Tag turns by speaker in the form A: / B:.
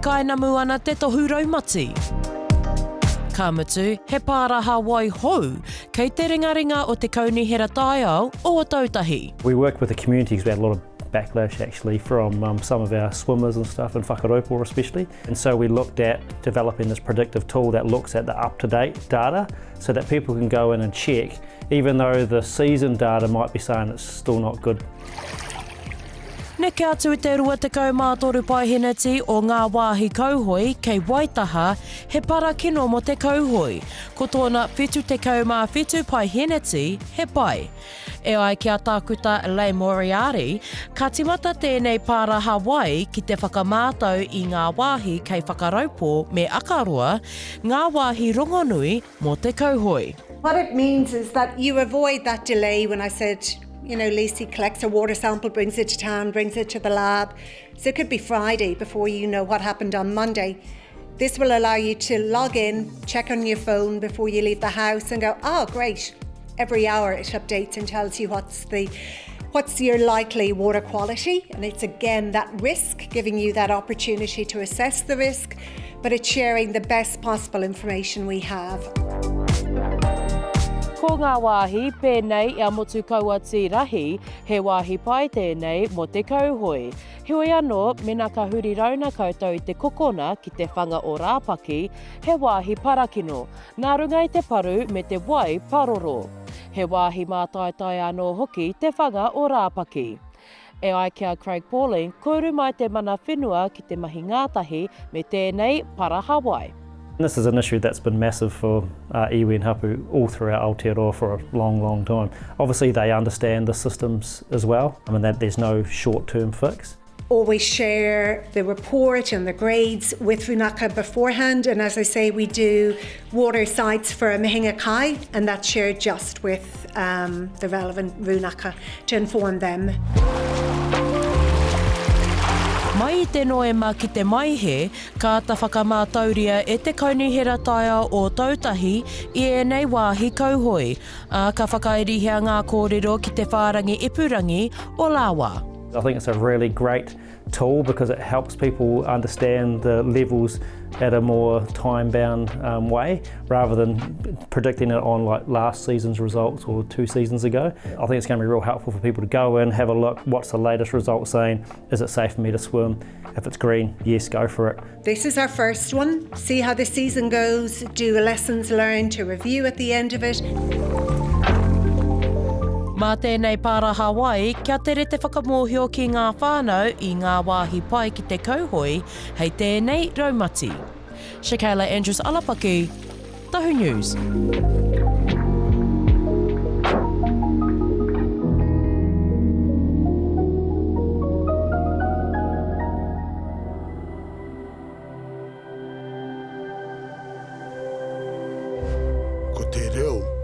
A: kainamu ana te tohu raumati. Ka mutu, he pāraha wai hou, kei te ringaringa o Te Kaunihera Taiao o Ōtautahi.
B: We worked with the communities. We had a lot of backlash actually from some of our swimmers and stuff, in Whakaraupō especially. And so we looked at developing this predictive tool that looks at the up-to-date data so that people can go in and check, even though the season data might be saying it's still not good.
A: Neke atu I te 23 paeheneti o ngā wāhi kauhoe kei Waitaha, he para kino mo te kauhoe, ko tōna 77 paeheneti he pai. E ai kia tākuta Lei Moriarty, ka timata tēnei pāraha wai ki te whakamātau I ngā wāhi kei Whakaraupō me Akaroa, ngā wāhi rongonui mo te kauhoe.
C: What it means is that you avoid that delay when I said, you know, Lacey collects a water sample, brings it to town, brings it to the lab. So it could be Friday before you know what happened on Monday. This will allow you to log in, check on your phone before you leave the house and go, oh, great. Every hour it updates and tells you what's your likely water quality. And it's again that risk, giving you that opportunity to assess the risk, but it's sharing the best possible information we have.
A: Ko ngā wāhi, pēnei ia motu kaua tīrahi, he wāhi pai tēnei mo te kauhoe. Heoi anō, mena ka huri rauna koutou I te kokona ki te whanga o rāpaki, he wāhi parakino, ngā runga I te paru me te wai paroro. He wāhi mātaetai anō hoki te whanga o rāpaki. E ai kia Craig Pauling, kouru mai te mana whenua ki te mahi ngātahi me tēnei paraha wai.
B: This is an issue that's been massive for iwi and hapu all throughout Aotearoa for a long, long time. Obviously they understand the systems as well. I mean, that there's no short-term fix.
C: Always share the report and the grades with Runaka beforehand, and as I say, we do water sites for a mihinga kai, and that's shared just with the relevant Runaka to inform them.
A: Mai I te noema ki te maihe, ka ta whakamātauria e Te Kaunihera Taiao o Ōtautahi I ēnei wāhi kauhoe, a ka whakairihia ngā kōrero ki te whārangi ipurangi o Lawa.
B: I think it's a really great tool because it helps people understand the levels at a more time-bound way rather than predicting it on like last season's results or 2 seasons ago. I think it's going to be real helpful for people to go in, have a look, what's the latest result saying, is it safe for me to swim? If it's green, yes, go for it.
C: This is our first one. See how the season goes, do lessons learned to review at the end of it.
A: Mā tēnei pāraha wai, kia tere te whakamōhio ki ngā whānau I ngā wāhi pai ki te kauhoe, hei tēnei raumati. Shakayla Andrews-Alapaki, Tahu News.
D: Ko te reo.